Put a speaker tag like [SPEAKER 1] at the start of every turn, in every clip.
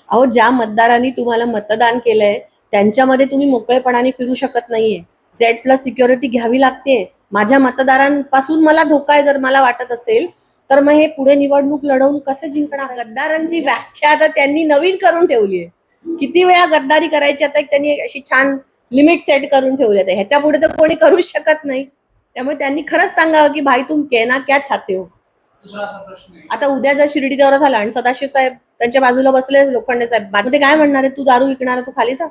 [SPEAKER 1] अहो, ज्या मतदारांनी तुम्हाला मतदान केलंय त्यांच्यामध्ये तुम्ही मोकळेपणाने फिरू शकत नाहीये. Z+ सिक्युरिटी घ्यावी लागते. माझ्या मतदारांपासून मला धोका आहे जर मला वाटत असेल, तर मग हे पुढे निवडणूक लढवून कसे जिंकणार? गद्दारांची व्याख्या आता त्यांनी नवीन करून ठेवली आहे. किती वेळा गद्दारी करायची आता त्यांनी अशी छान लिमिट सेट करून ठेवली आहे. ह्याच्या पुढे तर कोणी करू शकत नाही. त्यामुळे त्यांनी खरंच सांगावं की भाई तुम कहना क्या चाहते हो. आता उद्या जर शिर्डी दौरा झाला आणि सदाशिव साहेब त्यांच्या बाजूला बसले लोखंडे साहेब, ते काय म्हणणार आहे, तू दारू विकणार, तू खाली जा.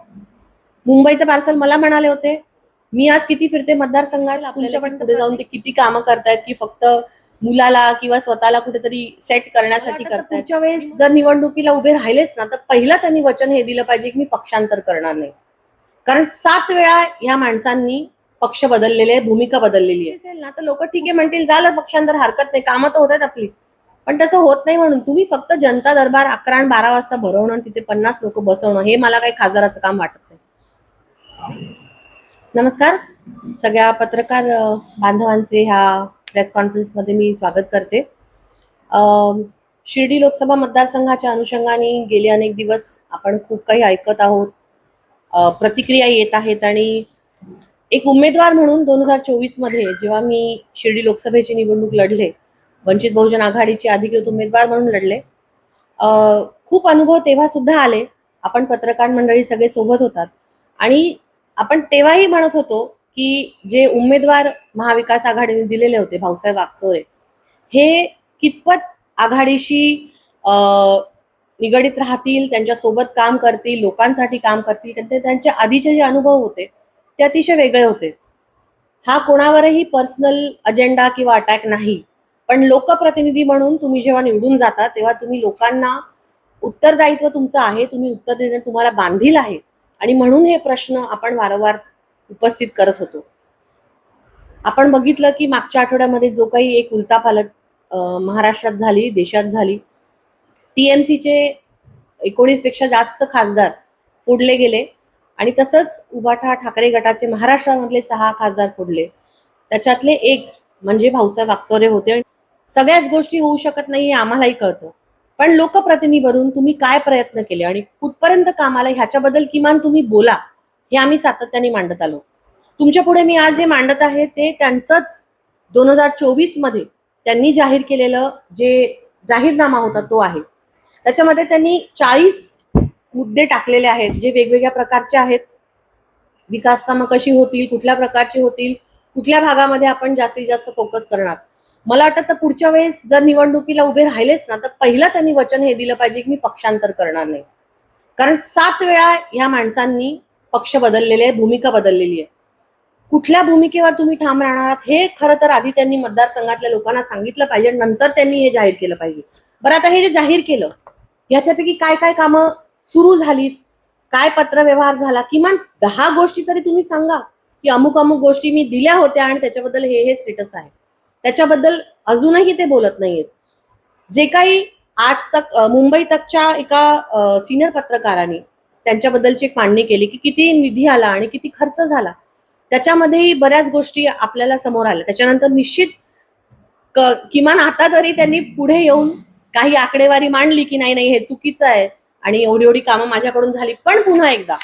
[SPEAKER 1] मुंबईचं पार्सल मला म्हणाले होते, मी आज किती फिरते मतदारसंघाला, तुमच्यापर्यंत पुढे जाऊन ते किती कामं करतायत की फक्त मुलाला किंवा स्वतःला कुठेतरी सेट करण्यासाठी करतायत. पुढच्या वेळेस जर निवडणुकीला उभे राहिलेच ना, तर पहिलं त्यांनी वचन हे दिलं पाहिजे की मी पक्षांतर करणार नाही. कारण 7 वेळा ह्या माणसांनी पक्ष बदललेले, भूमिका बदललेली असेल ना, तर लोक ठीक आहे म्हणतील, झालं पक्षांतर, हरकत नाही, कामं तर होत आहेत आपली. पण तसं होत नाही. म्हणून तुम्ही फक्त जनता दरबार 11 आणि 12 वाजता भरवणं, तिथे 50 लोक बसवणं, हे मला काही खासदाराचं काम वाटत नाही. नमस्कार सगळ्या पत्रकार बांधवांचे ह्या प्रेस कॉन्फरन्समध्ये मी स्वागत करते. शिर्डी लोकसभा मतदारसंघाच्या अनुषंगाने गेले अनेक दिवस आपण खूप काही ऐकत आहोत, प्रतिक्रिया येत आहेत. आणि एक उमेदवार म्हणून 2024 मध्ये जेव्हा मी शिर्डी लोकसभेची निवडणूक लढले, वंचित बहुजन आघाडीचे अधिकृत उमेदवार म्हणून लढले, खूप अनुभव तेव्हा सुद्धा आले. आपण पत्रकार मंडळी सगळे सोबत होतात आणि आपण तेव्हाही म्हणत होतो की जे उमेदवार महाविकास आघाडीने दिलेले होते, भाऊसाहेब वागचौरे, हे कितपत आघाडीशी निगडित राहतील, त्यांच्या सोबत काम करतील, लोकांसाठी काम करतील, त्यांचे आधीचे जे अनुभव होते ते अतिशय वेगळे होते. हा कोणावरही पर्सनल अजेंडा किंवा अटॅक नाही, पण लोकप्रतिनिधी म्हणून तुम्ही जेव्हा निवडून जाता तेव्हा तुम्ही लोकांना उत्तरदायित्व तुमचं आहे, तुम्ही उत्तर देणे तुम्हाला बांधील आहे. आणि म्हणून हे प्रश्न आपण वारंवार उपस्थित करत होतो. आपण बघितलं की मागच्या आठवड्यामध्ये जो काही एक उलथापालथ महाराष्ट्रात झाली, देशात झाली, TMCचे 19 पेक्षा जास्त खासदार फोडले गेले आणि तसंच उभाठा ठाकरे गटाचे महाराष्ट्रामधले 6 खासदार फोडले. त्याच्यातले एक म्हणजे भाऊसाहेब वागचौरे होते. सगळ्याच गोष्टी होऊ शकत नाही हे आम्हालाही कळतं, पण लोकप्रतिनिधी बनून तुम्ही काय प्रयत्न केले आणि कुठपर्यंत कामाला, ह्याच्याबद्दल किमान तुम्ही बोला, हे आम्ही सातत्याने मांडत आलो. तुमच्या पुढे मी आज जे मांडत आहे ते त्यांचंच 2024 मध्ये त्यांनी जाहीर केलेलं जे जाहीरनामा होता तो आहे. त्याच्यामध्ये त्यांनी 40 मुद्दे टाकलेले आहेत जे वेगवेगळ्या प्रकारचे आहेत. विकास कामं कशी होतील, कुठल्या प्रकारची होतील, कुठल्या भागामध्ये आपण जास्तीत जास्त फोकस करणार. मला वाटतं तर पुढच्या वेळेस जर निवडणुकीला उभे राहिलेच ना, तर पहिला त्यांनी वचन हे दिलं पाहिजे की मी पक्षांतर करणार नाही. कारण 7 वेळा ह्या माणसांनी पक्ष बदललेले, भूमिका बदललेली आहे. कुठल्या भूमिकेवर तुम्ही ठाम राहणार आहात हे खरं तर आधी त्यांनी मतदारसंघातल्या लोकांना सांगितलं पाहिजे, नंतर त्यांनी हे जाहीर केलं पाहिजे. बरं, आता हे जे जाहीर केलं याच्यापैकी काय काय कामं सुरू झालीत, काय पत्रव्यवहार झाला, किमान 10 गोष्टी तरी तुम्ही सांगा की अमुक अमुक गोष्टी मी दिल्या होत्या आणि त्याच्याबद्दल हे स्टेटस आहे. त्याच्याबद्दल अजूनही ते बोलत नाहीयेत. जे काही आज तक मुंबई तकच्या एका सिनियर पत्रकारांनी त्यांच्याबद्दलची एक मांडणी केली की किती निधी आला आणि किती खर्च झाला, त्याच्यामध्येही बऱ्याच गोष्टी आपल्याला समोर आल्या. त्याच्यानंतर निश्चित किमान आता तरी त्यांनी पुढे येऊन काही आकडेवारी मांडली की नाही नाही हे चुकीचं आहे आणि एवढी एवढी कामं माझ्याकडून झाली. पण पुन्हा एकदा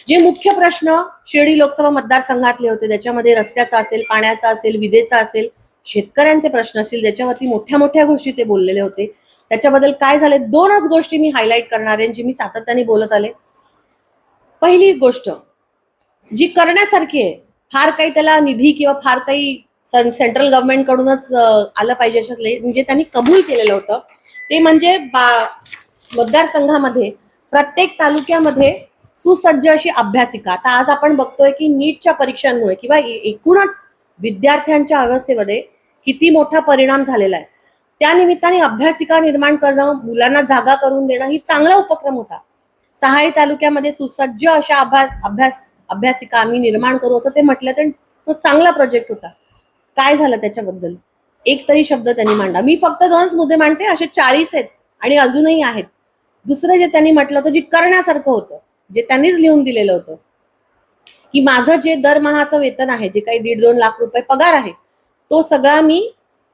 [SPEAKER 1] जे मुख्य प्रश्न शिर्डी लोकसभा मतदारसंघातले होते, त्याच्यामध्ये रस्त्याचा असेल, पाण्याचा असेल, विजेचा असेल, शेतकऱ्यांचे प्रश्न असतील, ज्याच्यावरती मोठ्या मोठ्या गोष्टी ते बोललेले होते, त्याच्याबद्दल काय झाले, 2च गोष्टी मी हायलाईट करणार आहे जी मी सातत्याने बोलत आले. पहिली गोष्ट जी करण्यासारखी आहे, फार काही त्याला निधी किंवा फार काही सेंट्रल गव्हर्नमेंट कडूनच आलं पाहिजे अशातले म्हणजे त्यांनी कबूल केलेलं होतं, ते म्हणजे मतदारसंघामध्ये प्रत्येक तालुक्यामध्ये सुसज्ज अशी अभ्यासिका. आता आज आपण बघतोय की नीटच्या परीक्षांमुळे किंवा एकूणच विद्यार्थ्यांच्या अवस्थेमध्ये किती मोठा परिणाम झालेला आहे. त्या निमित्ताने अभ्यासिका निर्माण करणं, मुलांना जागा करून देणं ही चांगला उपक्रम होता. 6 तालुक्यामध्ये सुसज्ज अशा अभ्यासिका आम्ही निर्माण करू असं ते म्हटलं, तर तो चांगला प्रोजेक्ट होता. काय झालं त्याच्याबद्दल एक तरी शब्द त्यांनी मांडा. मी फक्त 2च मुद्दे मांडते, असे 40 आहेत आणि अजूनही आहेत. दुसरं जे त्यांनी म्हटलं होतं, जे करण्यासारखं होतं, जे त्यांनीच लिहून दिलेलं होतं की माझं जे दरमहाचं वेतन आहे, जे काही 1.5-2 लाख रुपये पगार आहे, तो सगळा मी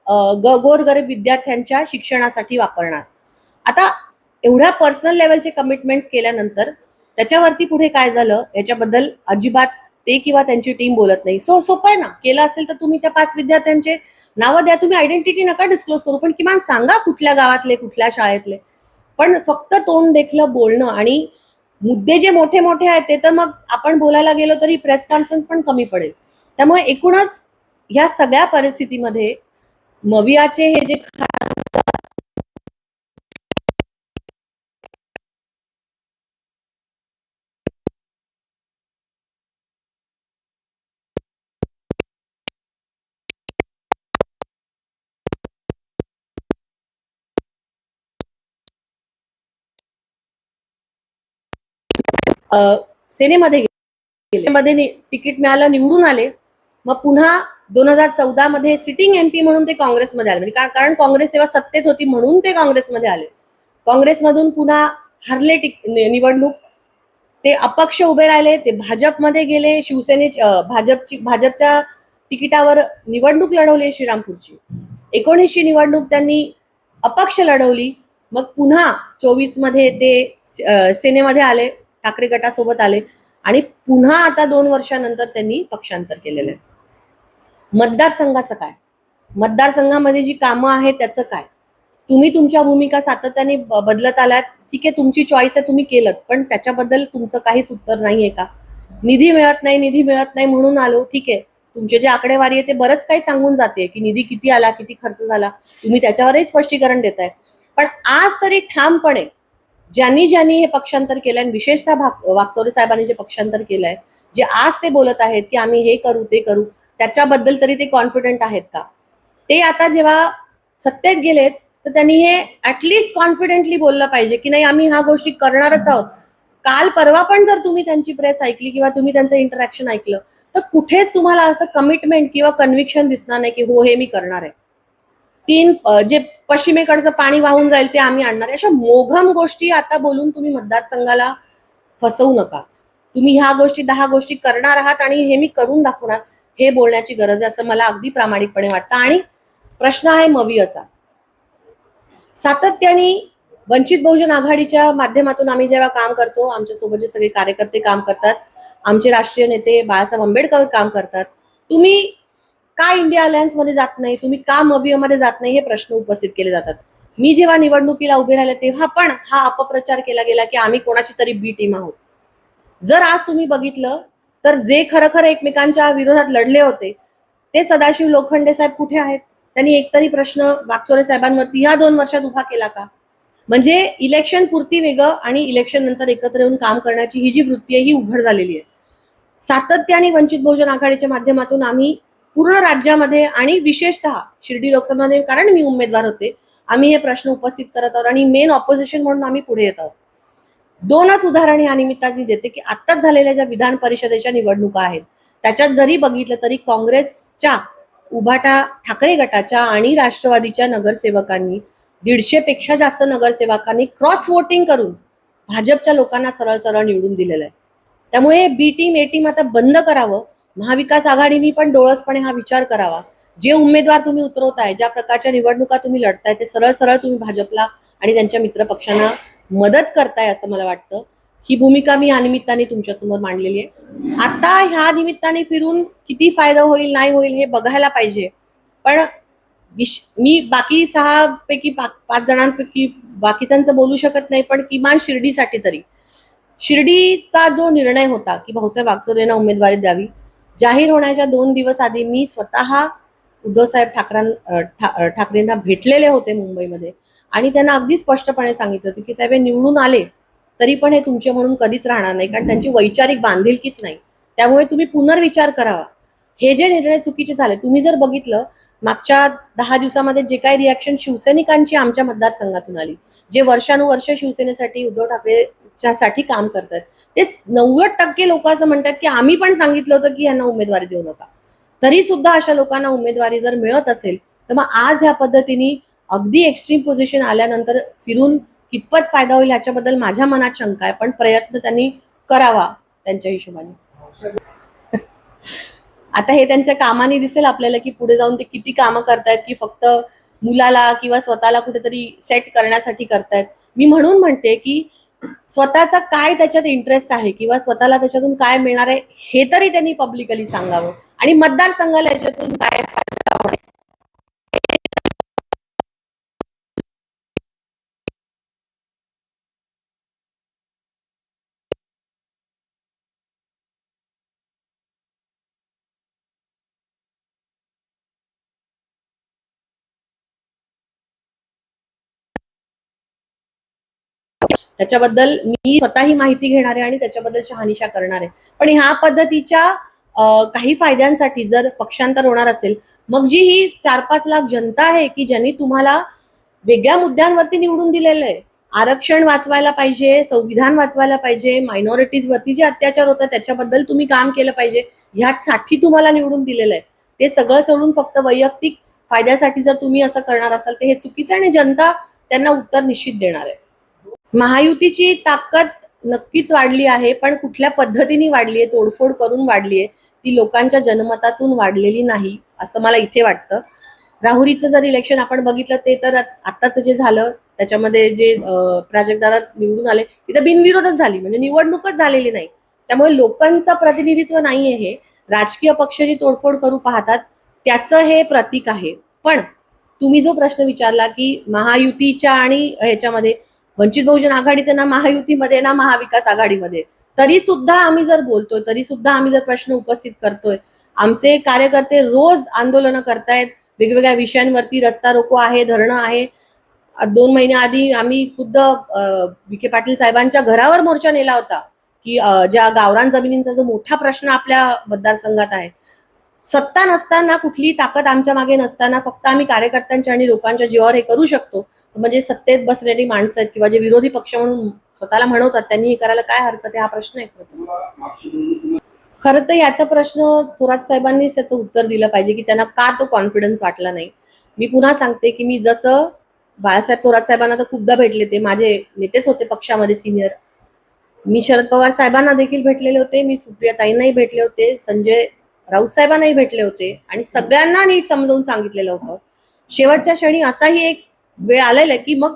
[SPEAKER 1] गोरगरीब विद्यार्थ्यांच्या शिक्षणासाठी वापरणार. आता एवढ्या पर्सनल लेवलचे कमिटमेंट्स केल्यानंतर त्याच्यावरती पुढे काय झालं याच्याबद्दल अजिबात ते किंवा त्यांची टीम बोलत नाही. सोपं आहे ना, केलं असेल तर तुम्ही त्या 5 विद्यार्थ्यांचे नावं द्या. तुम्ही आयडेंटिटी नका डिस्क्लोज करू, पण किमान सांगा कुठल्या गावातले, कुठल्या शाळेतले. पण फक्त तोंड देखलं बोलणं आणि मुद्दे जे मोठे मोठे आहेत ते तर मग आपण बोलायला गेलो तरी प्रेस कॉन्फरन्स पण कमी पडेल. त्यामुळे एकूणच ह्या सगळ्या परिस्थितीमध्ये मवियाचे हे जे सेनेमध्ये गेले, मध्ये तिकीट मिळालं, निवडून आले. मग पुन्हा 2014 मध्ये सिटिंग एमपी म्हणून ते काँग्रेसमध्ये आले. म्हणजे कारण काँग्रेस तेव्हा सत्तेत होती म्हणून ते काँग्रेसमध्ये आले. काँग्रेसमधून पुन्हा हरले निवडणूक, ते अपक्ष उभे राहिले, ते भाजपमध्ये गेले, भाजपच्या तिकिटावर निवडणूक लढवली श्रीरामपूरची. 19ची निवडणूक त्यांनी अपक्ष लढवली. मग पुन्हा 24 मध्ये ते सेनेमध्ये आले, ठाकरे गटासोबत आले आणि पुन्हा आता 2 वर्षानंतर त्यांनी पक्षांतर केलेलं आहे. मतदारसंघाचं काय, मतदारसंघामध्ये जी कामं आहेत त्याचं काय, तुम्ही तुमच्या भूमिका सातत्याने बदलत आलात, ठीक आहे, तुमची चॉईस आहे, तुम्ही केलं, पण त्याच्याबद्दल तुमचं काहीच उत्तर नाहीये का? निधी मिळत नाही म्हणून आलो, ठीक आहे, तुमचे जे आकडेवारी आहे ते बरंच काही सांगून जाते की निधी किती आला, किती खर्च झाला, तुम्ही त्याच्यावरही स्पष्टीकरण देताय. पण आज तरी ठामपणे ज्यांनी हे पक्षांतर केलंय, विशेषतः वाकचौरे साहेबांनी जे पक्षांतर केलंय, जे आज ते बोलत आहेत की आम्ही हे करू ते करू, त्याच्याबद्दल तरी ते कॉन्फिडंट आहेत का? ते आता जेव्हा सत्तेत गेलेत तर त्यांनी हे ऍटलिस्ट कॉन्फिडेंटली बोललं पाहिजे की नाही आम्ही ह्या गोष्टी करणारच आहोत. काल परवा पण जर तुम्ही त्यांची प्रेस ऐकली किंवा तुम्ही त्यांचं इंटरॅक्शन ऐकलं तर कुठेच तुम्हाला असं कमिटमेंट किंवा कन्व्हिक्शन दिसणार नाही की हो हे मी करणार आहे. जे पश्चिमेकडचं पाणी वाहून जाईल ते आम्ही आणणार आहे, अशा मोघम गोष्टी आता बोलून तुम्ही मतदारसंघाला फसवू नका. तुम्ही ह्या गोष्टी 10 गोष्टी करणार आहात आणि हे मी करून दाखवणार, हे बोलण्याची गरज आहे असं मला अगदी प्रामाणिकपणे वाटतं. आणि प्रश्न आहे मवियाचा. सातत्याने वंचित बहुजन आघाडीच्या माध्यमातून आम्ही जेव्हा काम करतो, आमच्या सोबत जे सगळे कार्यकर्ते काम करतात, आमचे राष्ट्रीय नेते बाळासाहेब आंबेडकर काम करतात, तुम्ही का इंडिया अलायन्स मध्ये जात नाही, तुम्ही का मवियामध्ये जात नाही, हे प्रश्न उपस्थित केले जातात. मी जेव्हा निवडणुकीला उभे राहिले तेव्हा पण हा अपप्रचार केला गेला की आम्ही कोणाची तरी बी टीम आहोत. जर आज तुम्ही बघितलं तर जे खरं एकमेकांच्या विरोधात लढले होते ते सदाशिव लोखंडे साहेब कुठे आहेत? त्यांनी एकतरी प्रश्न वाकचौरे साहेबांवरती ह्या 2 वर्षात उभा केला का? म्हणजे इलेक्शन पुरती वेगळं आणि इलेक्शन नंतर एकत्र येऊन काम करण्याची ही जी वृत्ती आहे ही उघड झालेली आहे. सातत्याने वंचित बहुजन आघाडीच्या माध्यमातून आम्ही पूर्ण राज्यामध्ये आणि विशेषतः शिर्डी लोकसभेमध्ये, कारण मी उमेदवार होते, आम्ही हे प्रश्न उपस्थित करत आहोत आणि मेन ऑपोजिशन म्हणून आम्ही पुढे येत आहोत. 2च उदाहरण या निमित्ताने देते की आत्ताच झालेल्या ज्या विधान परिषदेच्या निवडणुका आहेत त्याच्यात जरी बघितलं तरी काँग्रेसच्या उभाटा ठाकरे गटाच्या आणि राष्ट्रवादीच्या नगरसेवकांनी 150 पेक्षा जास्त नगरसेवकांनी क्रॉस वोटिंग करून भाजपच्या लोकांना सरळ सरळ निवडून दिलेलं आहे. त्यामुळे बी टीम ए टीम आता बंद करावं. महाविकास आघाडीने पण डोळसपणे हा विचार करावा. जे उमेदवार तुम्ही उतरवताय, ज्या प्रकारच्या निवडणुका तुम्ही लढताय, ते सरळ सरळ तुम्ही भाजपला आणि त्यांच्या मित्र पक्षांना मदत करताय असं मला वाटतं. ही भूमिका मी या निमित्ताने तुमच्यासमोर मांडलेली आहे. आता ह्या निमित्ताने फिरून किती फायदा होईल नाही होईल हे बघायला पाहिजे. पण मी बाकी 6 पैकी 5 जणांपैकी बाकीच्यांचं बोलू शकत नाही, पण किमान शिर्डीसाठी तरी शिर्डीचा जो निर्णय होता की भाऊसाहेब वाकचौरेंना उमेदवारी द्यावी, जाहीर होण्याच्या 2 दिवस आधी मी स्वतः उद्धवसाहेब ठाकरेंना भेटलेले होते मुंबईमध्ये आणि त्यांना अगदी स्पष्टपणे सांगितलं होतं की साहेब हे निवडून आले तरी पण हे तुमचे म्हणून कधीच राहणार नाही, कारण त्यांची वैचारिक बांधिलकीच नाही. त्यामुळे तुम्ही पुनर्विचार करावा. हे जे निर्णय चुकीचे झाले, तुम्ही जर बघितलं मागच्या 10 दिवसामध्ये जे काही रिॲक्शन शिवसैनिकांची आमच्या मतदारसंघातून आली, जे वर्षानुवर्ष शिवसेनेसाठी उद्धव ठाकरेसाठी काम करतात, ते 90% लोक असं म्हणतात की आम्ही पण सांगितलं होतं की यांना उमेदवारी देऊ नका. तरी सुद्धा अशा लोकांना उमेदवारी जर मिळत असेल तर मग आज ह्या पद्धतीने अगदी एक्स्ट्रीम पोझिशन आल्यानंतर फिरून कितपत फायदा होईल याच्याबद्दल माझ्या मनात शंका आहे. पण प्रयत्न त्यांनी करावा त्यांच्या हिशोबाने. आता हे त्यांच्या कामाने दिसेल आपल्याला की पुढे जाऊन ते किती कामं करतायत, की फक्त मुलाला किंवा स्वतःला कुठेतरी सेट करण्यासाठी करतायत, मी म्हणून म्हणते की स्वतःचा काय त्याच्यात इंटरेस्ट आहे किंवा स्वतःला त्याच्यातून काय मिळणार आहे हे तरी त्यांनी पब्लिकली सांगावं, आणि मतदारसंघाला याच्यातून काय फायदा होणार आहे त्याच्याबद्दल मी स्वतःही माहिती घेणार आहे आणि त्याच्याबद्दल शहानिशा करणार आहे. पण ह्या पद्धतीच्या काही फायद्यांसाठी जर पक्षांतर होणार असेल, मग जी ही 4-5 लाख जनता आहे की ज्यांनी तुम्हाला वेगळ्या मुद्द्यांवरती निवडून दिलेलं आहे, आरक्षण वाचवायला पाहिजे, संविधान वाचवायला पाहिजे, मायनॉरिटीज वरती जे अत्याचार होतात त्याच्याबद्दल तुम्ही काम केलं पाहिजे, ह्यासाठी तुम्हाला निवडून दिलेलं आहे. ते सगळं सोडून फक्त वैयक्तिक फायद्यासाठी जर तुम्ही असं करणार असाल तर हे चुकीचं आहे आणि जनता त्यांना उत्तर निश्चित देणार आहे. महायुतीची ताकद नक्कीच वाढली आहे, पण कुठल्या पद्धतीने वाढली आहे, तोडफोड करून वाढली आहे, ती लोकांच्या जनमतातून वाढलेली नाही असं मला इथे वाटतं. राहुरीचं जर इलेक्शन आपण बघितलं ते तर आत्ताच जे झालं त्याच्यामध्ये जे प्राजक्तदादा निवडून आले तिथं बिनविरोधच झाली, म्हणजे निवडणूकच झालेली नाही. त्यामुळे लोकांचं प्रतिनिधित्व नाहीये हे, राजकीय पक्ष जी तोडफोड करू पाहतात त्याचं हे प्रतीक आहे. पण तुम्ही जो प्रश्न विचारला की महायुतीच्या आणि ह्याच्यामध्ये, वंचित बहुजन आघाडी ना महायुतीमध्ये ना महाविकास आघाडीमध्ये, तरी सुद्धा आम्ही जर बोलतोय, तरी सुद्धा आम्ही जर प्रश्न उपस्थित करतोय, आमचे कार्यकर्ते रोज आंदोलनं करतायत, वेगवेगळ्या विषयांवरती रस्ता रोको आहे, धरणं आहे. 2 महिन्याआधी आम्ही खुद्द विखे पाटील साहेबांच्या घरावर मोर्चा नेला होता की ज्या गावरान जमिनींचा जो मोठा प्रश्न आपल्या मतदारसंघात आहे, सत्ता नसताना, कुठली ताकद आमच्या मागे नसताना फक्त आम्ही कार्यकर्त्यांच्या आणि लोकांच्या जीवावर हे करू शकतो, म्हणजे सत्तेत बसलेली माणसं आहेत किंवा जे विरोधी पक्ष म्हणून स्वतःला म्हणवतात त्यांनी हे करायला काय हरकत आहे, हा प्रश्न आहे. खरं तर याचा प्रश्न थोरात साहेबांनीच त्याचं उत्तर दिलं पाहिजे की त्यांना का तो कॉन्फिडन्स वाटला नाही. मी पुन्हा सांगते की मी जसं बाळासाहेब थोरात साहेबांना तर खूपदा भेटले, ते माझे नेतेच होते पक्षामध्ये सिनियर, मी शरद पवार साहेबांना देखील भेटलेले होते, मी सुप्रियाताईंनाही भेटले होते, संजय राऊत साहेबांनाही भेटले होते आणि सगळ्यांना नीट समजावून सांगितलेलं होतं. शेवटच्या क्षणी असाही एक वेळ आलेला आहे की मग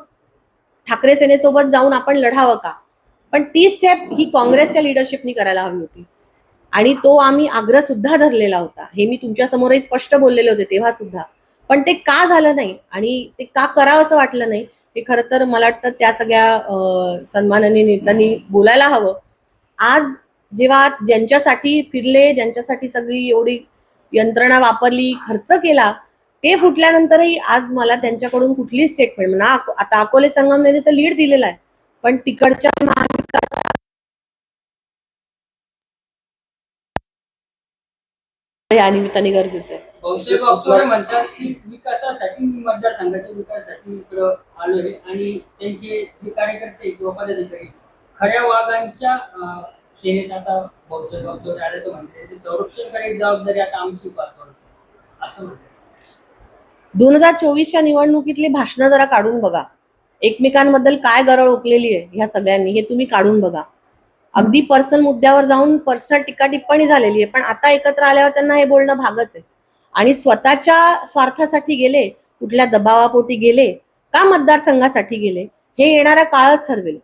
[SPEAKER 1] ठाकरे सेनेसोबत जाऊन आपण लढावं का, पण ती स्टेप ही काँग्रेसच्या लिडरशिपनी करायला हवी होती आणि तो आम्ही आग्रह सुद्धा धरलेला होता. हे मी तुमच्या समोरही स्पष्ट बोललेले होते तेव्हा सुद्धा, पण ते का झालं नाही आणि ते का करावं असं वाटलं नाही हे खरं तर मला वाटतं त्या सगळ्या सन्माननीय नेत्यांनी बोलायला हवं. आज जेव्हा ज्यांच्यासाठी फिरले, ज्यांच्यासाठी सगळी एवढी यंत्रणा वापरली, खर्च केला, ते फुटल्यानंतरही आज मला त्यांच्याकडून कुठली स्टेटमेंट ना, आता अकोले संगमनेरने तर लीड दिलेला आहे, पण तिकडच्या महाविकास या निमित्ताने गरजेचं आहे.
[SPEAKER 2] म्हणतात की विकासासाठी मतदारसंघाच्या विकासासाठी इकडं आलोय आणि त्यांचे जे कार्यकर्ते किंवा पदाधिकारी खऱ्या वाघांच्या सेनेत आता भाऊसाहेब वागचौरे आल्याचं म्हणते, ते संरक्षण करायची जबाबदारी आता आमची पाहतो असं म्हणतात.
[SPEAKER 1] 2024च्या निवडणुकीतली भाषणं जरा काढून बघा, एकमेकांबद्दल काय गरळ ओकलेली आहे ह्या सगळ्यांनी हे तुम्ही काढून बघा. अगदी पर्सनल मुद्द्यावर जाऊन पर्सनल टीका टिप्पणी झालेली आहे, पण आता एकत्र आल्यावर त्यांना हे बोलणं भागच आहे आणि स्वतःच्या स्वार्थासाठी गेले, कुठल्या दबावापोटी गेले का मतदारसंघासाठी गेले हे येणारा काळच ठरवेल.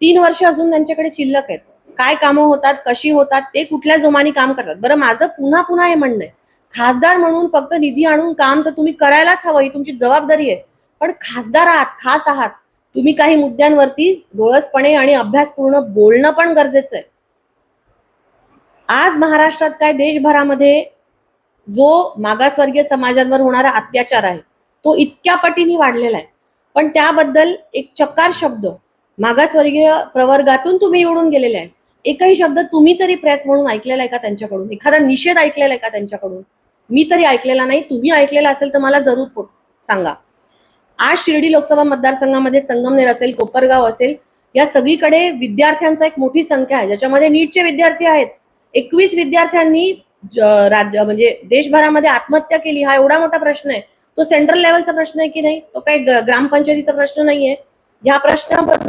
[SPEAKER 1] 3 वर्ष अजून त्यांच्याकडे शिल्लक आहेत, काय कामं होतात, कशी होतात, ते कुठल्या जोमाने काम करतात. बरं, माझं पुन्हा पुन्हा हे म्हणणं आहे, खासदार म्हणून फक्त निधी आणून काम तर तुम्ही करायलाच हवं, ही तुमची जबाबदारी आहे, पण खासदार आहात, खास आहात, तुम्ही काही मुद्द्यांवरती डोळसपणे आणि अभ्यासपूर्ण बोलणं पण गरजेचं आहे. आज महाराष्ट्रात काय देशभरामध्ये जो मागासवर्गीय समाजांवर होणारा अत्याचार आहे तो इतक्या पटीने वाढलेला आहे, पण त्याबद्दल एक चकार शब्द मागासवर्गीय प्रवर्गातून तुम्ही निवडून गेलेले आहे, एकही शब्द तुम्ही तरी प्रेस म्हणून ऐकलेला आहे का त्यांच्याकडून, एखादा निषेध ऐकलेला आहे का त्यांच्याकडून? मी तरी ऐकलेला नाही, तुम्ही ऐकलेला असेल तर मला जरूर सांगा. आज शिर्डी लोकसभा मतदारसंघामध्ये संगमनेर असेल, कोपरगाव असेल, या सगळीकडे विद्यार्थ्यांचा एक मोठी संख्या आहे ज्याच्यामध्ये नीटचे विद्यार्थी आहेत. 21 विद्यार्थ्यांनी राज्य म्हणजे देशभरामध्ये आत्महत्या केली, हा एवढा मोठा प्रश्न आहे, तो सेंट्रल लेवलचा प्रश्न आहे की नाही, तो काही ग्रामपंचायतीचा प्रश्न नाहीये. या प्रश्नाबद्दल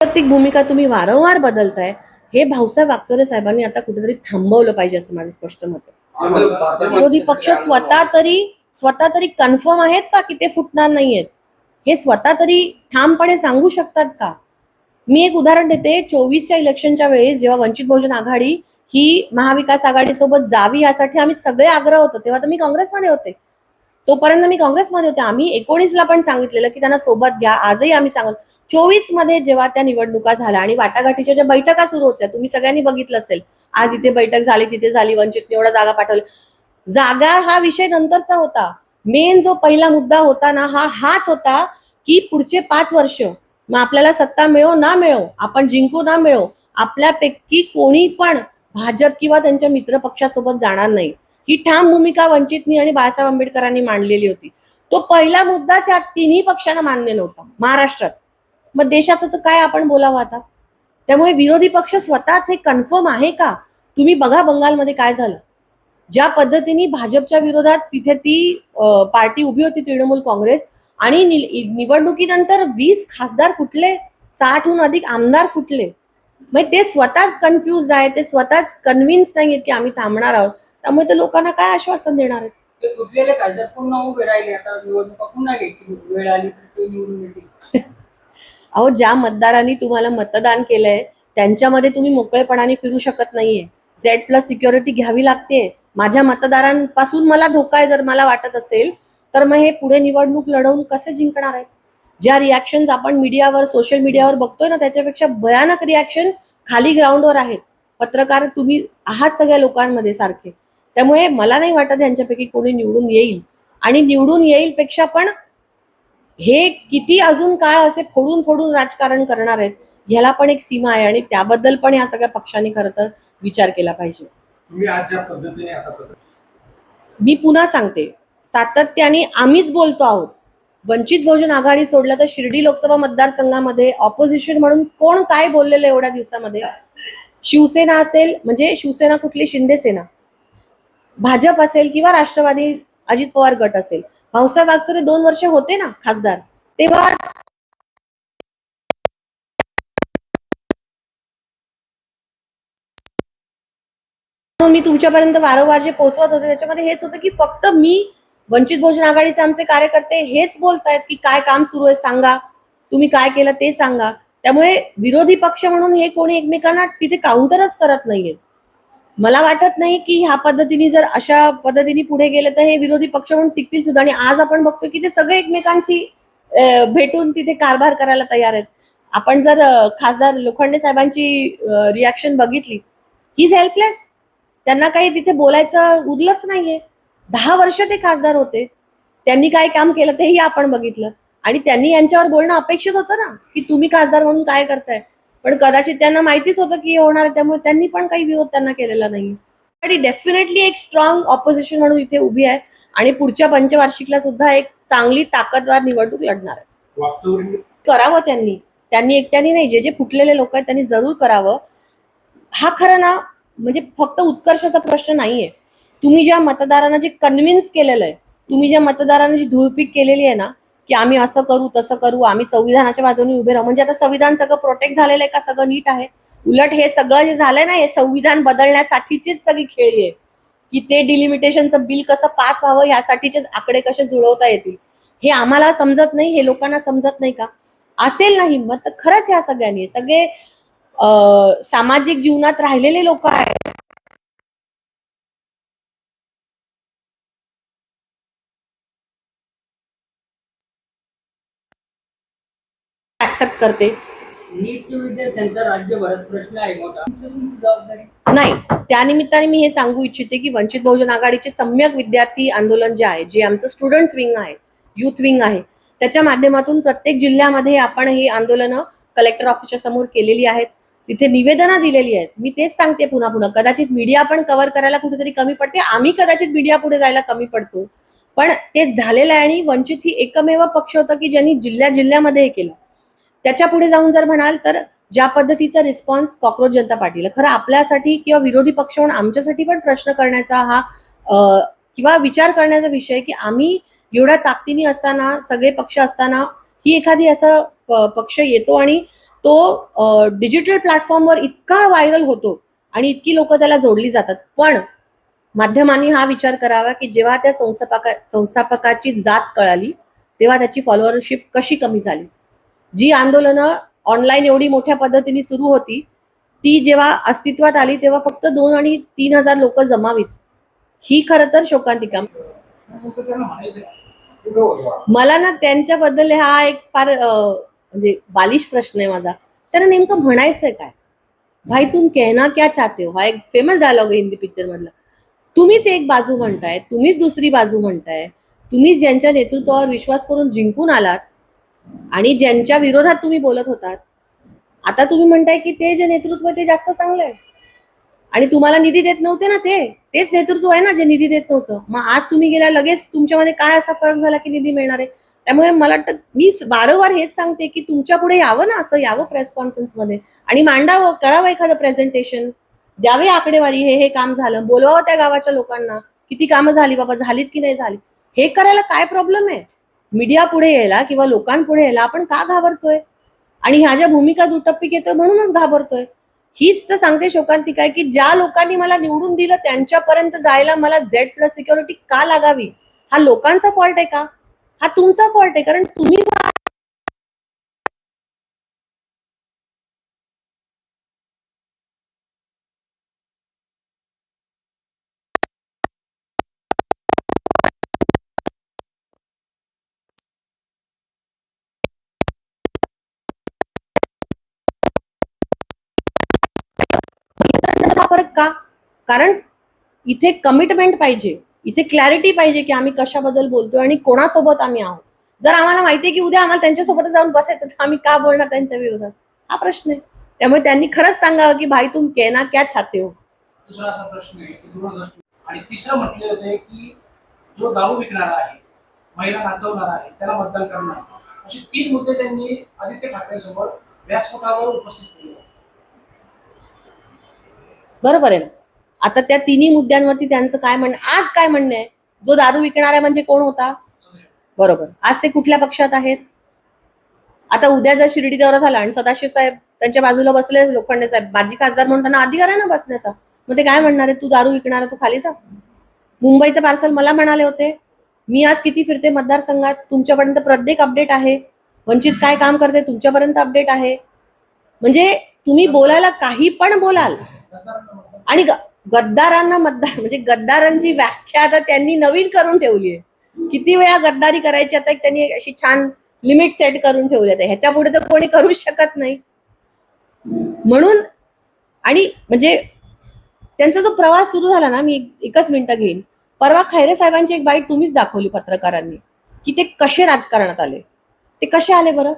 [SPEAKER 1] वैयक्तिक भूमिका तुम्ही वारंवार बदलताय, हे भाऊसाहेब वागचौरे साहेबांनी आता कुठेतरी थांबवलं पाहिजे असं माझं स्पष्ट मत आहे. विरोधी पक्ष स्वतः तरी कन्फर्म आहेत का की ते फुटणार नाहीयेत, हे स्वतः तरी ठामपणे सांगू शकतात का? मी एक उदाहरण देते. 24च्या इलेक्शनच्या वेळेस जेव्हा वंचित बहुजन आघाडी ही महाविकास आघाडीसोबत जावी यासाठी आम्ही सगळे आग्रह होतो, तेव्हा तर मी काँग्रेसमध्ये होते. तोपर्यंत मी काँग्रेसमध्ये होते. आम्ही 19ला पण सांगितलेलं की त्यांना सोबत घ्या. आजही आम्ही सांगत 24 मध्ये जेव्हा त्या निवडणुका झाल्या आणि वाटाघाटीच्या ज्या बैठका सुरू होत्या, तुम्ही सगळ्यांनी बघितलं असेल. आज इथे बैठक झाली, तिथे झाली, वंचितने एवढ्या जागा पाठवल्या. जागा हा विषय नंतरचा होता. मेन जो पहिला मुद्दा होता ना, हाच होता की पुढचे 5 वर्ष मग आपल्याला सत्ता मिळो ना मिळो, आपण जिंकू ना मिळो, आपल्यापैकी कोणी पण भाजप किंवा त्यांच्या मित्र पक्षासोबत जाणार नाही. ही ठाम भूमिका वंचितनी आणि बाळासाहेब आंबेडकरांनी मांडलेली होती. तो पहिला मुद्दा त्या तिन्ही पक्षांना मान्य नव्हता महाराष्ट्रात. मग देशाचं तर काय आपण बोलावं आता? त्यामुळे विरोधी पक्ष स्वतःच हे कन्फर्म आहे का? तुम्ही बघा बंगालमध्ये काय झालं. ज्या पद्धतीने भाजपच्या विरोधात तिथे ती पार्टी उभी होती, तृणमूल काँग्रेस, आणि निवडणुकीनंतर 20 खासदार फुटले, 60हून अधिक आमदार फुटले. मग ते स्वतःच कन्फ्युज आहे, ते स्वतःच कन्व्हिन्स नाहीये की आम्ही थांबणार आहोत. त्यामुळे ते लोकांना काय आश्वासन देणार आहेत?
[SPEAKER 2] ते फुटलेले खासदार पुन्हा उभे राहिले, आता निवडणुका पुन्हा घ्यायची वेळ आली तर ते निवडून येतील.
[SPEAKER 1] अहो, ज्या मतदारांनी तुम्हाला मतदान केलंय त्यांच्यामध्ये तुम्ही मोकळेपणाने फिरू शकत नाहीये. Z+ सिक्युरिटी घ्यावी लागते. माझ्या मतदारांपासून मला धोका आहे जर मला वाटत असेल तर मग हे पुढे निवडणूक लढवून कसे जिंकणार आहेत? ज्या रिॲक्शन्स आपण मीडियावर, सोशल मीडियावर बघतोय ना, त्याच्यापेक्षा भयानक रिॲक्शन खाली ग्राउंडवर आहेत. पत्रकार तुम्ही आहात सगळ्या लोकांमध्ये सारखे. त्यामुळे मला नाही वाटत यांच्यापैकी कोणी निवडून येईल. आणि निवडून येईल पेक्षा पण हे किती अजून काळ असे फोडून फोडून राजकारण करणार आहेत, ह्याला पण एक सीमा आहे. आणि त्याबद्दल पण या सगळ्या पक्षांनी खरं तर विचार केला पाहिजे.
[SPEAKER 3] तुम्ही आज ज्या पद्धतीने आता
[SPEAKER 1] मी पुन्हा सांगते, सातत्याने आम्हीच बोलतो आहोत. वंचित बहुजन आघाडी सोडलं तर शिर्डी लोकसभा मतदारसंघामध्ये ऑपोजिशन म्हणून कोण काय बोललेलं एवढ्या दिवसामध्ये? शिवसेना असेल, म्हणजे शिवसेना कुठली, शिंदे सेना, भाजप असेल किंवा राष्ट्रवादी अजित पवार गट असेल. भाऊसाहेब वागचौरे 2 वर्ष होते ना खासदार, तेव्हा मी तुमच्यापर्यंत वारंवार जे पोहोचवत होते त्याच्यामध्ये हेच होतं की फक्त मी, वंचित बहुजन आघाडीचे आमचे कार्यकर्ते हेच बोलतायत की काय काम सुरू आहे सांगा, तुम्ही काय केलं ते सांगा. त्यामुळे विरोधी पक्ष म्हणून हे कोणी एकमेकांना तिथे काउंटरच करत नाहीये. मला वाटत नाही की ह्या पद्धतीने जर अशा पद्धतीने पुढे गेले तर हे विरोधी पक्ष म्हणून टिकतील सुद्धा. आणि आज आपण बघतो की ते सगळे एकमेकांशी भेटून तिथे कारभार करायला तयार आहेत. आपण जर खासदार लोखंडे साहेबांची रिॲक्शन बघितली, ही इज हेल्पलेस. त्यांना काही तिथे बोलायचं उरलंच नाहीये. 10 वर्ष ते खासदार होते, त्यांनी काय काम केलं तेही आपण बघितलं. आणि त्यांनी यांच्यावर बोलणं अपेक्षित होतं ना की तुम्ही खासदार म्हणून काय करताय. पण कदाचित त्यांना माहितीच होतं की होणार आहे, त्यामुळे त्यांनी पण काही विरोध त्यांना केलेला नाही. आणि डेफिनेटली एक स्ट्रॉंग ऑपोजिशन म्हणून इथे उभी आहे आणि पुढच्या पंचवार्षिकला सुद्धा एक चांगली ताकदवार निवडणूक लढणार आहे.
[SPEAKER 3] वाकचौरी
[SPEAKER 1] करावं त्यांनी एकट्याने नाही, जे फुटलेले लोक आहेत त्यांनी जरूर करावं. हा खरं ना म्हणजे फक्त उत्कर्षाचा प्रश्न नाहीये. तुम्ही ज्या मतदारांना जे कन्व्हिन्स केलेलं आहे, तुम्ही ज्या मतदारांना जी धुळपीक केलेली आहे ना की आम्ही असं करू तसं करू, आम्ही संविधानाच्या बाजूने उभे राहू, म्हणजे आता संविधान सगळं प्रोटेक्ट झालेलं आहे का? सगळं नीट आहे? उलट हे सगळं जे झालंय ना, हे संविधान बदलण्यासाठीचीच सगळी खेळी आहे की ते डिलिमिटेशनचं बिल कसं पास व्हावं यासाठीचेच आकडे कसे जुळवता येतील. हे आम्हाला समजत नाही, हे लोकांना समजत नाही का? असेल नाही मग तर खरंच ह्या सगळ्यांनी सगळे सामाजिक जीवनात राहिलेले लोक आहेत. ऍक्सेप्ट करते
[SPEAKER 2] नीटच्या विद्यार्थ्यांचा राज्यभरात प्रश्न आहे मोठा, तुमची जबाबदारी
[SPEAKER 1] नाही. त्यानिमित्ताने मी हे सांगू इच्छिते की वंचित बहुजन आघाडीचे सम्यक विद्यार्थी आंदोलन जे आहे, जे आमचं स्टुडंट्स विंग आहे, युथ विंग आहे, त्याच्या माध्यमातून प्रत्येक जिल्ह्यामध्ये आपण ही आंदोलनं कलेक्टर ऑफिसच्या समोर केलेली आहेत. तिथे निवेदनं दिलेली आहेत. मी तेच सांगते पुन्हा पुन्हा, कदाचित मीडिया पण कव्हर करायला कुठेतरी कमी पडते, आम्ही कदाचित मीडिया पुढे जायला कमी पडतो, पण ते झालेलं आहे. आणि वंचित ही एकमेव पक्ष होता की ज्यांनी जिल्ह्यामध्ये हे केलं. त्याच्या पुढे जाऊन जर म्हणाल तर ज्या पद्धतीचा रिस्पॉन्स कॉक्रोच जनता पार्टीला, खरं आपल्यासाठी किंवा विरोधी पक्ष म्हणून आमच्यासाठी पण प्रश्न करण्याचा हा किंवा विचार करण्याचा विषय की आम्ही एवढ्या ताकदीने असताना, सगळे पक्ष असताना, ही एखादी असा पक्ष येतो आणि तो डिजिटल प्लॅटफॉर्मवर इतका व्हायरल होतो आणि इतकी लोक त्याला जोडली जातात. पण माध्यमांनी हा विचार करावा की जेव्हा त्या संस्थापकाची जात कळाली तेव्हा त्याची फॉलोअरशिप कशी कमी झाली. जी आंदोलनं ऑनलाईन एवढी मोठ्या पद्धतीने सुरू होती ती जेव्हा अस्तित्वात आली तेव्हा फक्त 2 आणि 3,000 लोक जमावीत. ही खरं तर शोकांतिका. मला ना त्यांच्याबद्दल हा एक फार म्हणजे बालिश प्रश्न आहे माझा. त्यांना नेमकं म्हणायचंय काय. भाई तुम कहना क्या चाहते हो हा एक फेमस डायलॉग आहे हिंदी पिक्चर मधला. तुम्हीच एक बाजू म्हणताय, तुम्हीच दुसरी बाजू म्हणताय, तुम्हीच ज्यांच्या नेतृत्वावर विश्वास करून जिंकून आलात आणि ज्यांच्या विरोधात तुम्ही बोलत होतात, आता तुम्ही म्हणताय की ते जे नेतृत्व ते जास्त चांगलं आहे आणि तुम्हाला निधी देत नव्हते ना, तेच नेतृत्व आहे ना जे निधी देत नव्हतं. मग आज तुम्ही गेल्या लगेच तुमच्यामध्ये काय असा फरक झाला की निधी मिळणार आहे. त्यामुळे मला वाटतं मी वारंवार हेच सांगते की तुमच्या पुढे यावं ना, असं यावं प्रेस कॉन्फरन्समध्ये आणि मांडावं, करावं एखादं प्रेझेंटेशन, द्यावे आकडेवारी, हे काम झालं, बोलवावं त्या गावाच्या लोकांना, किती कामं झाली बाबा, झालीत की नाही झाली, हे करायला काय प्रॉब्लेम आहे. मीडिया पुढे यायला किंवा लोकांपुढे यायला आपण का घाबरतोय आणि ह्या ज्या भूमिका दुटप्पी घेतोय म्हणूनच घाबरतोय. हीच तर सांगते शोकांतिका आहे की ज्या लोकांनी मला निवडून दिलं त्यांच्यापर्यंत जायला मला Z+ सिक्युरिटी का लागावी. हा लोकांचा फॉल्ट आहे का, हा तुमचा फॉल्ट आहे. कारण तुम्ही फरक का. कारण इथे कमिटमेंट पाहिजे, इथे क्लॅरिटी पाहिजे की आम्ही कशाबद्दल बोलतोय आणि कोणासोबत आम्ही आहोत. जर आम्हाला माहितीये की उद्या आम्हाला त्यांच्यासोबत जाऊन बसायचं तर आम्ही का बोलणार त्यांच्या विरोधात, हा प्रश्न आहे. त्यामुळे त्यांनी खरंच सांगावं की भाई तुम कहना क्या चाहते हो.
[SPEAKER 4] दुसरा असा प्रश्न आहे की दूरदर्शन आणि तिसरं म्हटले होते की जो दारू विकणारा आहे, महिला नाचवणारा आहे, त्याला मतदान करणार, असे 3 मुद्दे त्यांनी आदित्य ठाकरेंसोबत व्यासपीठावर उपस्थित केले.
[SPEAKER 1] बरोबर आहे ना. आता त्या तिन्ही मुद्द्यांवरती त्यांचं काय म्हणणं, आज काय म्हणणं आहे. जो दारू विकणार आहे म्हणजे कोण होता, बरोबर, आज ते कुठल्या पक्षात आहेत. आता उद्या जर शिर्डी दौरा झाला आणि सदाशिव साहेब त्यांच्या बाजूला बसले, लोखंडे साहेब माजी खासदार म्हणून त्यांना अधिकार आहे ना बसण्याचा, मग ते काय म्हणणार आहे, तू दारू विकणार तू खाली जा. मुंबईचं पार्सल मला म्हणाले होते, मी आज किती फिरते मतदारसंघात, तुमच्यापर्यंत प्रत्येक अपडेट आहे. वंचित काय काम करते तुमच्यापर्यंत अपडेट आहे. म्हणजे तुम्ही बोलायला काही पण बोलाल. आणि गद्दारांना मतदार म्हणजे गद्दारांची व्याख्या आता त्यांनी नवीन करून ठेवली आहे. किती वेळा गद्दारी करायची आता त्यांनी अशी छान लिमिट सेट करून ठेवली आहे. ह्याच्या पुढे तर कोणी करूच शकत नाही. म्हणून आणि म्हणजे त्यांचा जो प्रवास सुरू झाला ना, मी एकच मिनिटं घेईन. परवा खैरे साहेबांची एक बाईट तुम्हीच दाखवली पत्रकारांनी की ते कसे राजकारणात आले. ते कसे आले बरं.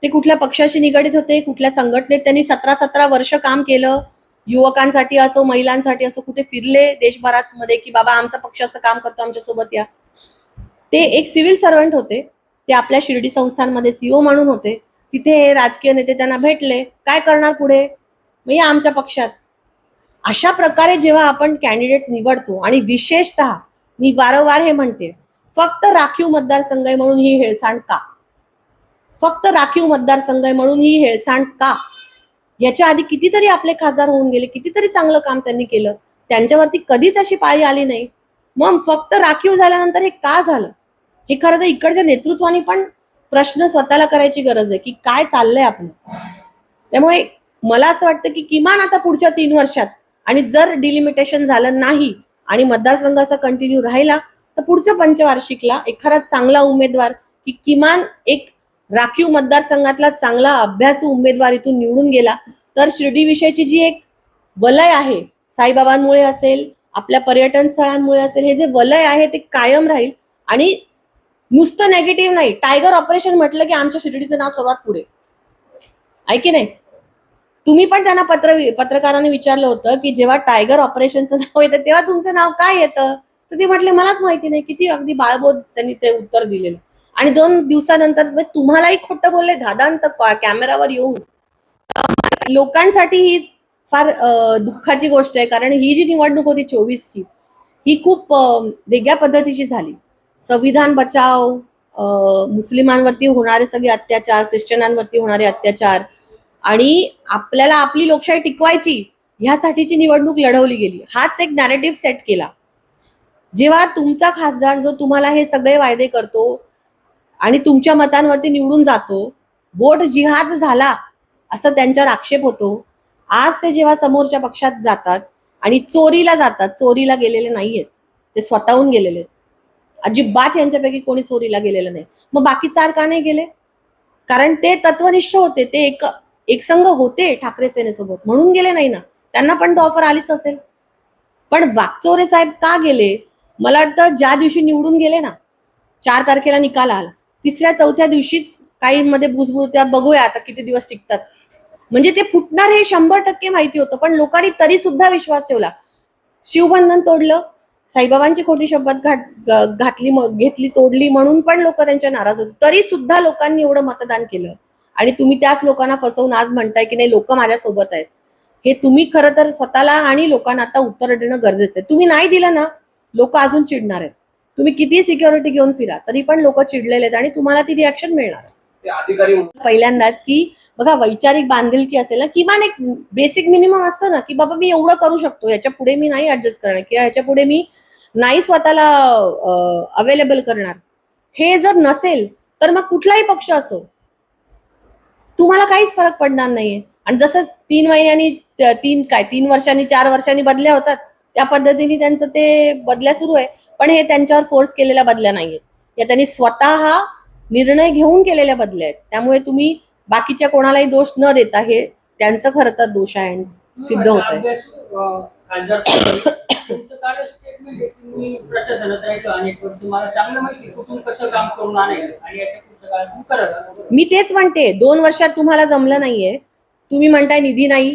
[SPEAKER 1] ते कुठल्या पक्षाशी निगडीत होते, कुठल्या संघटनेत त्यांनी 17 वर्ष काम केलं. युवकांसाठी असो, महिलांसाठी असो, कुठे फिरले देशभरात मध्ये की बाबा आमचा पक्ष असं काम करतो, आमच्या सोबत या. ते एक सिव्हिल सर्वंट होते. ते आपल्या शिर्डी संस्थांमध्ये CEO म्हणून होते. तिथे राजकीय नेते त्यांना भेटले, काय करणार पुढे, मग या आमच्या पक्षात. अशा प्रकारे जेव्हा आपण कॅन्डिडेट्स निवडतो आणि विशेषतः मी वारंवार हे म्हणते, फक्त राखीव मतदारसंघ आहे म्हणून ही हेळसांड का, फक्त राखीव मतदारसंघ आहे म्हणून ही हेळसांड का. याच्या आधी कितीतरी आपले खासदार होऊन गेले, कितीतरी चांगलं काम त्यांनी केलं, त्यांच्यावरती कधीच अशी पाळी आली नाही. मग फक्त राखीव झाल्यानंतर हे का झालं, हे खरं तर इकडच्या नेतृत्वाने पण प्रश्न स्वतःला करायची गरज आहे की काय चाललंय आपलं. त्यामुळे मला असं वाटतं की किमान आता पुढच्या 3 वर्षात आणि जर डिलिमिटेशन झालं नाही आणि मतदारसंघ असा कंटिन्यू राहिला तर पुढच्या पंचवार्षिकला एखादा चांगला उमेदवार की किमान एक राखीव मतदारसंघातला चांगला अभ्यासू उमेदवार इथून निवडून गेला तर शिर्डी विषयीची जी एक वलय आहे, साईबाबांमुळे असेल, आपल्या पर्यटन स्थळांमुळे असेल, हे जे वलय आहे ते कायम राहील. आणि नुसतं नेगेटिव्ह नाही, टायगर ऑपरेशन म्हटलं की आमच्या शिर्डीचं नाव सर्वात पुढे आहे की नाही. तुम्ही पण त्यांना पत्रकारांनी विचारलं होतं की जेव्हा टायगर ऑपरेशनचं नाव येतं तेव्हा तुमचं नाव काय येतं, तर ते म्हटले मलाच माहिती नाही. किती अगदी बाळबोध त्यांनी ते उत्तर दिलेलं. आणि 2 दिवसानंतर तुम्हालाही खोटं बोलले दादांत कॅमेरावर येऊन. लोकांसाठी ही फार दुःखाची गोष्ट आहे. कारण ही जी निवडणूक होती 24ची ही खूप वेगळ्या पद्धतीची झाली. संविधान बचाव, मुस्लिमांवरती होणारे सगळे अत्याचार, ख्रिश्चनांवरती होणारे अत्याचार आणि आपल्याला आपली लोकशाही टिकवायची ह्यासाठीची निवडणूक लढवली गेली. हाच एक नॅरेटिव्ह सेट केला. जेव्हा तुमचा खासदार जो तुम्हाला हे सगळे वायदे करतो, आणि तुमच्या मतांवरती निवडून जातो, वोट जिहाद झाला असं त्यांच्यावर आक्षेप होतो. आज ते जेव्हा समोरच्या पक्षात जातात आणि चोरीला जातात, चोरीला गेलेले नाहीयेत, ते स्वतःहून गेलेले आहेत. अजिबात यांच्यापैकी कोणी चोरीला गेलेलं नाही. मग बाकी 4 का नाही गेले? कारण ते तत्वनिष्ठ होते, ते एकसंघ होते ठाकरे सेनेसोबत, म्हणून गेले नाही ना. त्यांना पण तो ऑफर आलीच असेल. पण वाकचौरे साहेब का गेले? मला वाटतं ज्या दिवशी निवडून गेले ना, 4 तारखेला निकाल आला, 3ऱ्या-4थ्या दिवशीच काहींमध्ये बुजबुजत्या, बघूया आता किती दिवस टिकतात. म्हणजे ते फुटणार हे 100% माहिती होतं, पण लोकांनी तरी सुद्धा विश्वास ठेवला. शिवबंधन तोडलं, साईबाबांची खोटी शपथ घेतली, तोडली, म्हणून पण लोक त्यांच्या नाराज होते. तरी सुद्धा लोकांनी एवढं मतदान केलं. आणि तुम्ही त्याच लोकांना फसवून आज म्हणताय की नाही लोक माझ्यासोबत आहेत. हे तुम्ही खरं तर स्वतःला आणि लोकांना आता उत्तर देणं गरजेचं आहे. तुम्ही नाही दिलं ना, लोक अजून चिडणार आहेत. तुम्ही किती सिक्युरिटी घेऊन फिरा तरी पण लोक चिडलेले आहेत आणि तुम्हाला ती रिॲक्शन मिळणार.
[SPEAKER 3] ते अधिकारी
[SPEAKER 1] पहिल्यांदाच की बघा, वैचारिक बांधिलकी असेल ना, किमान एक बेसिक मिनिमम असतं ना, की बाबा मी एवढं करू शकतो, याच्या पुढे मी नाही ऍडजस्ट करणार किंवा याच्या पुढे मी नाही स्वतःला अवेलेबल करणार. हे जर नसेल तर मग कुठलाही पक्ष असो, तुम्हाला काहीच फरक पडणार नाहीये. आणि जसं 3 महिन्यांनी 3 वर्षांनी 4 वर्षांनी बदल्या होतात, त्या पद्धतीने त्यांचं ते बदल्या सुरू आहे. पण हे त्यांच्यावर फोर्स केलेल्या बदल्या नाहीयेत, या त्यांनी स्वतः निर्णय घेऊन केलेल्या बदल्या आहेत. त्यामुळे तुम्ही बाकीच्या कोणालाही दोष न देता हे त्यांचं खरं तर दोष आहे आणि सिद्ध होत आहे.
[SPEAKER 2] खासदार तुमचं काय स्टेटमेंट आहे की मी प्रशासनात राहिलो अनेक वर्ष, मला चांगलं माहिती आहे कुठून कसं काम करून आणायचं आणि याच्या पुढचं काय तुम्ही करत.
[SPEAKER 1] मी तेच म्हणते, 2 वर्षात तुम्हाला जमलं नाहीये. तुम्ही म्हणताय निधी नाही,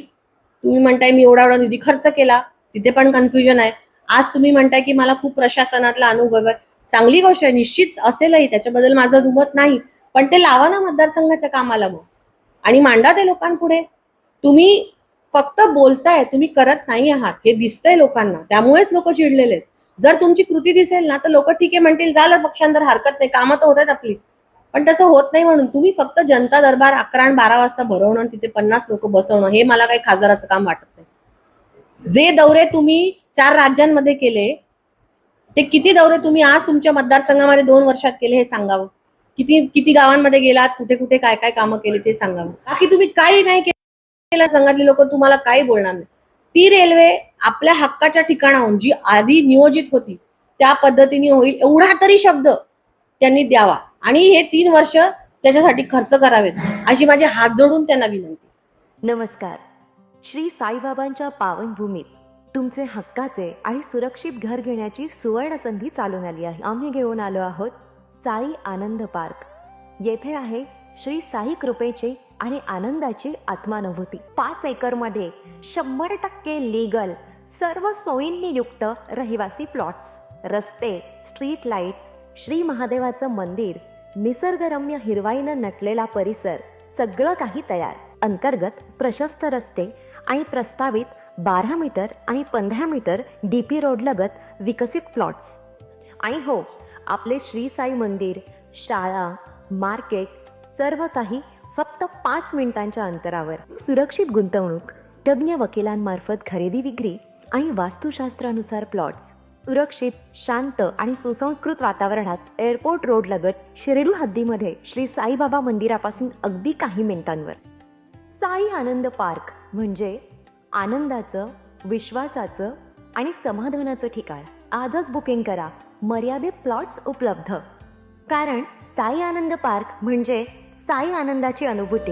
[SPEAKER 1] तुम्ही म्हणताय मी एवढा निधी खर्च केला, तिथे पण कन्फ्युजन आहे. आज तुम्ही म्हणताय की मला खूप प्रशासनातला अनुभव आहे. चांगली गोष्ट आहे, निश्चित असेलही, त्याच्याबद्दल माझं दुमत नाही. पण ते लावा ना मतदारसंघाच्या कामाला मग आणि मांडा ते लोकांपुढे. तुम्ही फक्त बोलताय, तुम्ही करत नाही आहात, हे दिसतंय लोकांना. त्यामुळेच लोक चिडलेले आहेत. जर तुमची कृती दिसेल ना तर लोक ठीक आहे म्हणतील, झालं पक्षांतर, हरकत नाही, कामं तर होत आहेत आपली. पण तसं होत नाही. म्हणून तुम्ही फक्त जनता दरबार 11 आणि 12 वाजता भरवणं आणि तिथे 50 लोक बसवणं, हे मला काही खासदाराचं काम वाटत नाही. जे दौरे तुम्ही 4 राज्यांमध्ये केले, ते किती दौरे तुम्ही आज तुमच्या मतदारसंघामध्ये 2 वर्षात केले हे सांगावं. किती गावांमध्ये गेलात, कुठे कुठे काय काय कामं केली ते सांगावं. बाकी तुम्ही काही नाही केलं, संघातले लोक तुम्हाला काही बोलणार नाही. ती रेल्वे आपल्या हक्काच्या ठिकाणाहून जी आधी नियोजित होती त्या पद्धतीने होईल एवढा तरी शब्द त्यांनी द्यावा आणि हे 3 वर्ष त्याच्यासाठी खर्च करावेत अशी माझे हात जोडून त्यांना विनंती.
[SPEAKER 5] नमस्कार. श्री साईबाबांच्या पावनभूमीत तुमचे हक्काचे आणि सुरक्षित घर घेण्याची सुवर्ण संधी चालून आली आहे. आम्ही घेऊन आलो आहोत साई आनंद पार्क. येथे आहे श्री साई कृपेची आणि आनंदाची आत्मानुभूती. 5 एकरमध्ये 100% लीगल, सर्व सोयींनी युक्त रहिवासी प्लॉट्स, रस्ते, स्ट्रीट लाईट्स, श्री महादेवाचं मंदिर, निसर्गरम्य हिरवाईनं नटलेला परिसर, सगळं काही तयार. अंतर्गत प्रशस्त रस्ते आणि प्रस्तावित 12 मीटर आणि 15 मीटर DP रोड लगत विकसित प्लॉट्स. आणि हो, आपले श्री साई मंदिर, शाळा, मार्केट, सर्व काही फक्त 5 मिनिटांच्या अंतरावर. सुरक्षित गुंतवणूक, तज्ज्ञ वकिलांमार्फत खरेदी विक्री आणि वास्तुशास्त्रानुसार प्लॉट्स. सुरक्षित, शांत आणि सुसंस्कृत वातावरणात एअरपोर्ट रोड लगत शिर्डी हद्दीमध्ये श्री साईबाबा मंदिरापासून अगदी काही मिनिटांवर. साई आनंद पार्क म्हणजे आनंदाचं, विश्वासाचं आणि समाधानाचं ठिकाण. आजच बुकिंग करा. मर्यादित प्लॉट्स उपलब्ध. कारण साई आनंद पार्क म्हणजे साई आनंदाची अनुभूती.